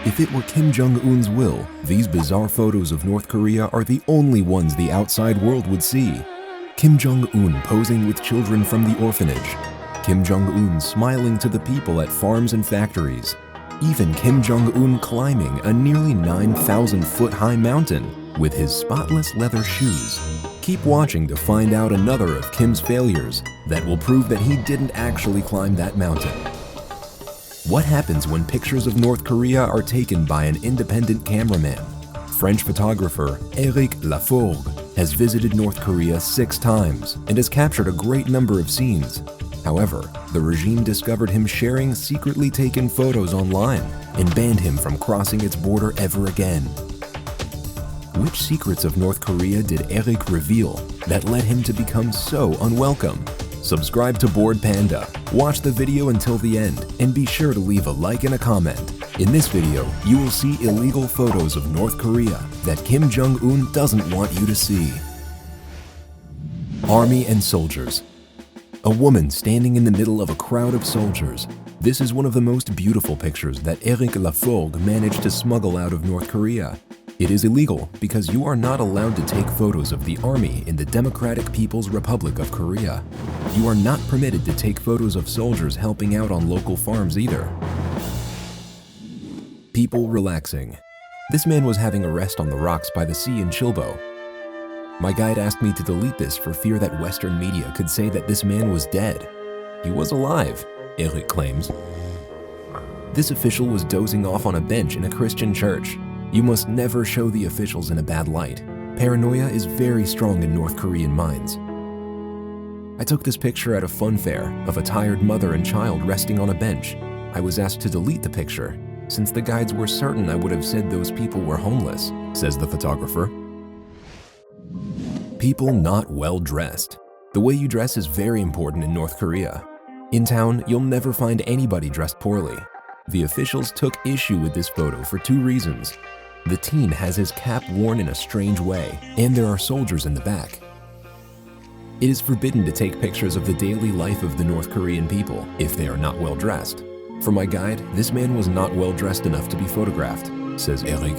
If it were Kim Jong-Un's will, these bizarre photos of North Korea are the only ones the outside world would see. Kim Jong-Un posing with children from the orphanage. Kim Jong-un smiling to the people at farms and factories. Even Kim Jong-un climbing a nearly 9,000-foot high mountain with his spotless leather shoes. Keep watching to find out another of Kim's failures that will prove that he didn't actually climb that mountain. What happens when pictures of North Korea are taken by an independent cameraman? French photographer Eric Lafforgue has visited North Korea 6 times and has captured a great number of scenes. However, the regime discovered him sharing secretly taken photos online and banned him from crossing its border ever again. Which secrets of North Korea did Eric reveal that led him to become so unwelcome? Subscribe to Bored Panda, watch the video until the end, and be sure to leave a like and a comment. In this video, you will see illegal photos of North Korea that Kim Jong-un doesn't want you to see. Army and soldiers. A woman standing in the middle of a crowd of soldiers. This is one of the most beautiful pictures that Eric Lafforgue managed to smuggle out of North Korea. It is illegal because you are not allowed to take photos of the army in the Democratic People's Republic of Korea. You are not permitted to take photos of soldiers helping out on local farms either. People relaxing. This man was having a rest on the rocks by the sea in Chilbo. My guide asked me to delete this for fear that Western media could say that this man was dead. He was alive, Eric claims. This official was dozing off on a bench in a Christian church. You must never show the officials in a bad light. Paranoia is very strong in North Korean minds. I took this picture at a fun fair of a tired mother and child resting on a bench. I was asked to delete the picture, since the guides were certain I would have said those people were homeless, says the photographer. People not well dressed. The way you dress is very important in North Korea. In town, you'll never find anybody dressed poorly. The officials took issue with this photo for 2 reasons. The teen has his cap worn in a strange way, and there are soldiers in the back. It is forbidden to take pictures of the daily life of the North Korean people if they are not well dressed. For my guide, this man was not well dressed enough to be photographed, says Eric.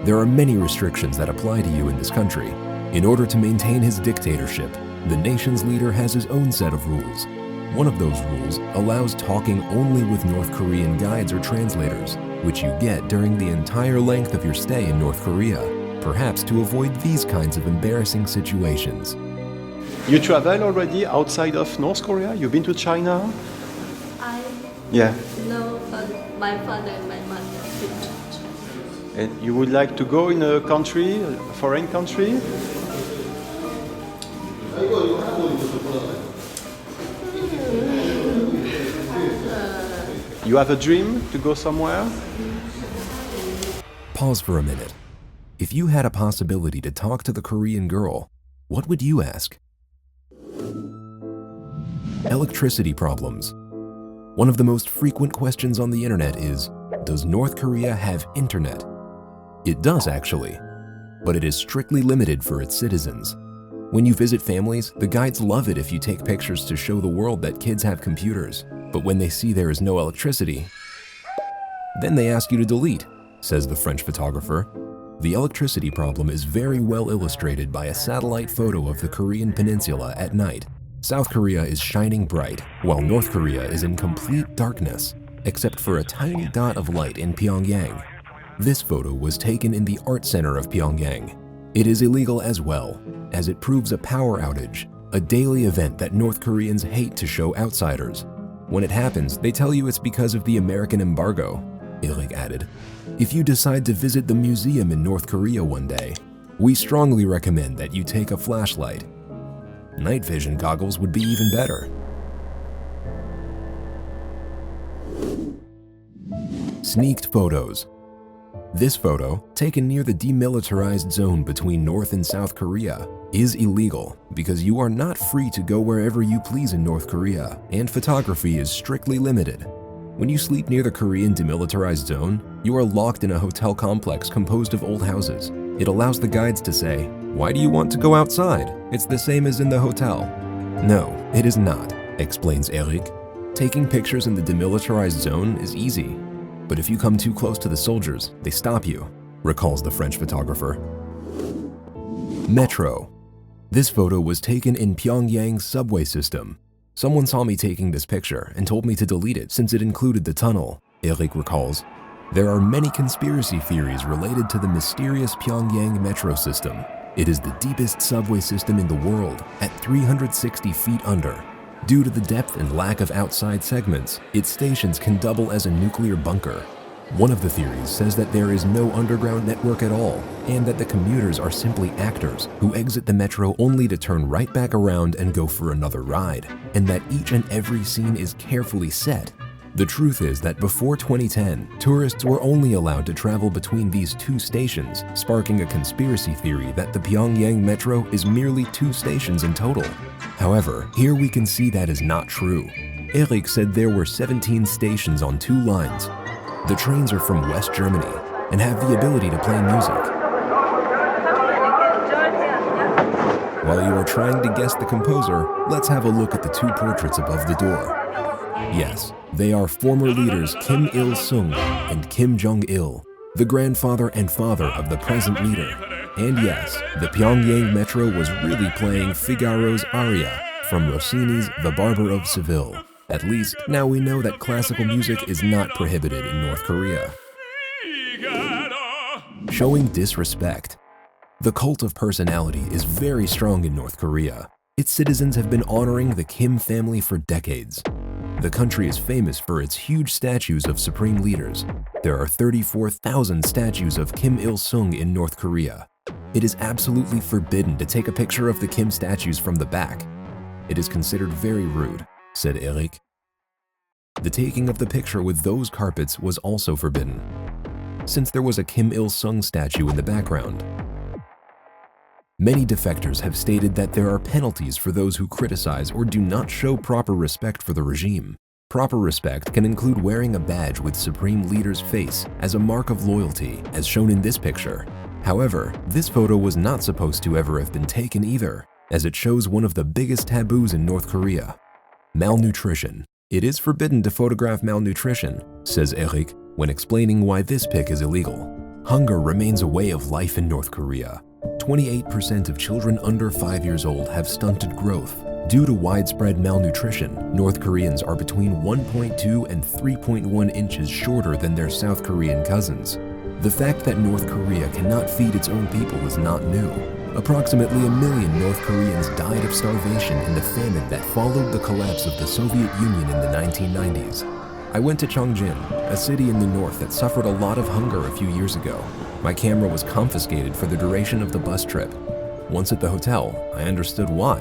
There are many restrictions that apply to you in this country. In order to maintain his dictatorship, the nation's leader has his own set of rules. One of those rules allows talking only with North Korean guides or translators, which you get during the entire length of your stay in North Korea, perhaps to avoid these kinds of embarrassing situations. You travel already outside of North Korea? You've been to China? No, but my father and my mother been to China. And you would like to go in a country, a foreign country? You have a dream to go somewhere? Pause for a minute. If you had a possibility to talk to the Korean girl, what would you ask? Electricity problems. One of the most frequent questions on the internet is, does North Korea have internet? It does actually, but it is strictly limited for its citizens. When you visit families, the guides love it if you take pictures to show the world that kids have computers. But when they see there is no electricity, then they ask you to delete, says the French photographer. The electricity problem is very well illustrated by a satellite photo of the Korean peninsula at night. South Korea is shining bright, while North Korea is in complete darkness, except for a tiny dot of light in Pyongyang. This photo was taken in the art center of Pyongyang. It is illegal as well, as it proves a power outage, a daily event that North Koreans hate to show outsiders. When it happens, they tell you it's because of the American embargo, Eric added. If you decide to visit the museum in North Korea one day, we strongly recommend that you take a flashlight. Night vision goggles would be even better. Sneaked photos. This photo, taken near the demilitarized zone between North and South Korea, is illegal because you are not free to go wherever you please in North Korea, and photography is strictly limited. When you sleep near the Korean demilitarized zone, you are locked in a hotel complex composed of old houses. It allows the guides to say, "Why do you want to go outside? It's the same as in the hotel." No, it is not, explains Eric. Taking pictures in the demilitarized zone is easy. but if you come too close to the soldiers, they stop you, recalls the French photographer. Metro. This photo was taken in Pyongyang's subway system. Someone saw me taking this picture and told me to delete it since it included the tunnel, Eric recalls. There are many conspiracy theories related to the mysterious Pyongyang metro system. It is the deepest subway system in the world, at 360 feet under. Due to the depth and lack of outside segments, its stations can double as a nuclear bunker. One of the theories says that there is no underground network at all, and that the commuters are simply actors who exit the metro only to turn right back around and go for another ride, and that each and every scene is carefully set. The truth is that before 2010, tourists were only allowed to travel between these two stations, sparking a conspiracy theory that the Pyongyang metro is merely 2 stations in total. However, here we can see that is not true. Eric said there were 17 stations on 2 lines. The trains are from West Germany and have the ability to play music. While you are trying to guess the composer, let's have a look at the 2 portraits above the door. Yes, they are former leaders Kim Il-sung and Kim Jong-il, the grandfather and father of the present leader. And yes, the Pyongyang metro was really playing Figaro's aria from Rossini's The Barber of Seville. At least, now we know that classical music is not prohibited in North Korea. Showing disrespect. The cult of personality is very strong in North Korea. Its citizens have been honoring the Kim family for decades. The country is famous for its huge statues of supreme leaders. There are 34,000 statues of Kim Il-sung in North Korea. It is absolutely forbidden to take a picture of the Kim statues from the back. It is considered very rude, said Eric. The taking of the picture with those carpets was also forbidden, since there was a Kim Il-sung statue in the background. Many defectors have stated that there are penalties for those who criticize or do not show proper respect for the regime. Proper respect can include wearing a badge with Supreme Leader's face as a mark of loyalty, as shown in this picture. However, this photo was not supposed to ever have been taken either, as it shows one of the biggest taboos in North Korea: malnutrition. It is forbidden to photograph malnutrition, says Eric, when explaining why this pic is illegal. Hunger remains a way of life in North Korea. 28% of children under 5 years old have stunted growth. Due to widespread malnutrition, North Koreans are between 1.2 and 3.1 inches shorter than their South Korean cousins. The fact that North Korea cannot feed its own people is not new. Approximately 1 million North Koreans died of starvation in the famine that followed the collapse of the Soviet Union in the 1990s. I went to Chongjin, a city in the north that suffered a lot of hunger a few years ago. My camera was confiscated for the duration of the bus trip. Once at the hotel, I understood why.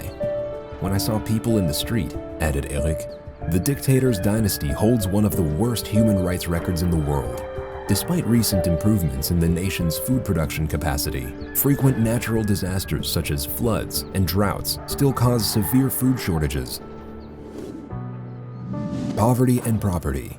When I saw people in the street, added Eric, the dictator's dynasty holds one of the worst human rights records in the world. Despite recent improvements in the nation's food production capacity, frequent natural disasters such as floods and droughts still cause severe food shortages. Poverty and property.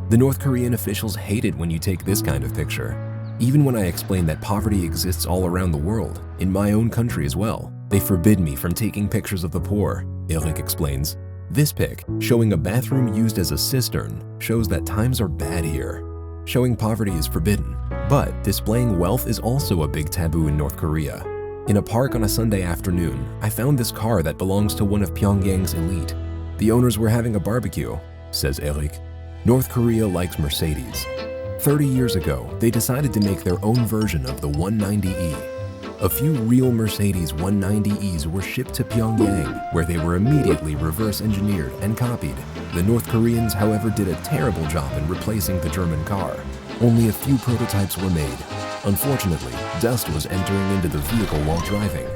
The North Korean officials hate it when you take this kind of picture. Even when I explain that poverty exists all around the world, in my own country as well, they forbid me from taking pictures of the poor, Eric explains. This pic, showing a bathroom used as a cistern, shows that times are bad here. Showing poverty is forbidden, but displaying wealth is also a big taboo in North Korea. In a park on a Sunday afternoon, I found this car that belongs to one of Pyongyang's elite. The owners were having a barbecue, says Eric. North Korea likes Mercedes. 30 years ago, they decided to make their own version of the 190E. A few real Mercedes 190Es were shipped to Pyongyang, where they were immediately reverse engineered and copied. The North Koreans, however, did a terrible job in replacing the German car. Only a few prototypes were made. Unfortunately, dust was entering into the vehicle while driving,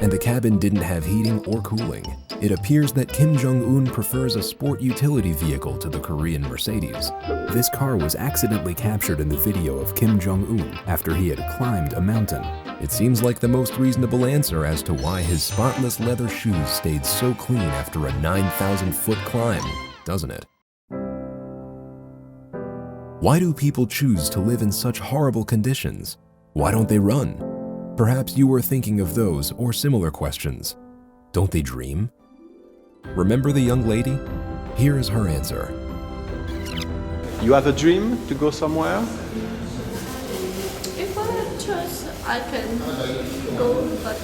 and the cabin didn't have heating or cooling. It appears that Kim Jong-Un prefers a sport utility vehicle to the Korean Mercedes. This car was accidentally captured in the video of Kim Jong-Un after he had climbed a mountain. It seems like the most reasonable answer as to why his spotless leather shoes stayed so clean after a 9,000-foot climb, doesn't it? Why do people choose to live in such horrible conditions? Why don't they run? Perhaps you were thinking of those or similar questions. Don't they dream? Remember the young lady? Here is her answer. You have a dream to go somewhere? If I choose, I can go, but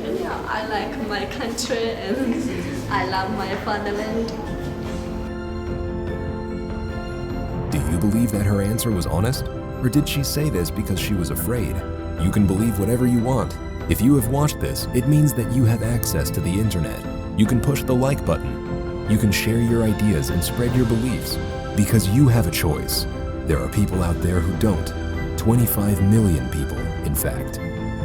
yeah, I like my country and I love my fatherland. Do you believe that her answer was honest? Or did she say this because she was afraid? You can believe whatever you want. If you have watched this, it means that you have access to the internet. You can push the like button. You can share your ideas and spread your beliefs. Because you have a choice. There are people out there who don't. 25 million people, in fact.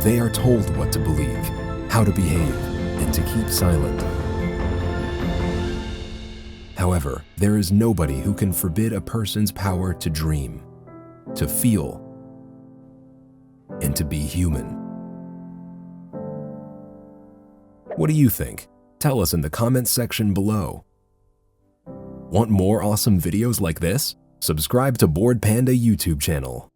They are told what to believe, how to behave, and to keep silent. However, there is nobody who can forbid a person's power to dream, to feel, and to be human. What do you think? Tell us in the comments section below. Want more awesome videos like this? Subscribe to Bored Panda YouTube channel.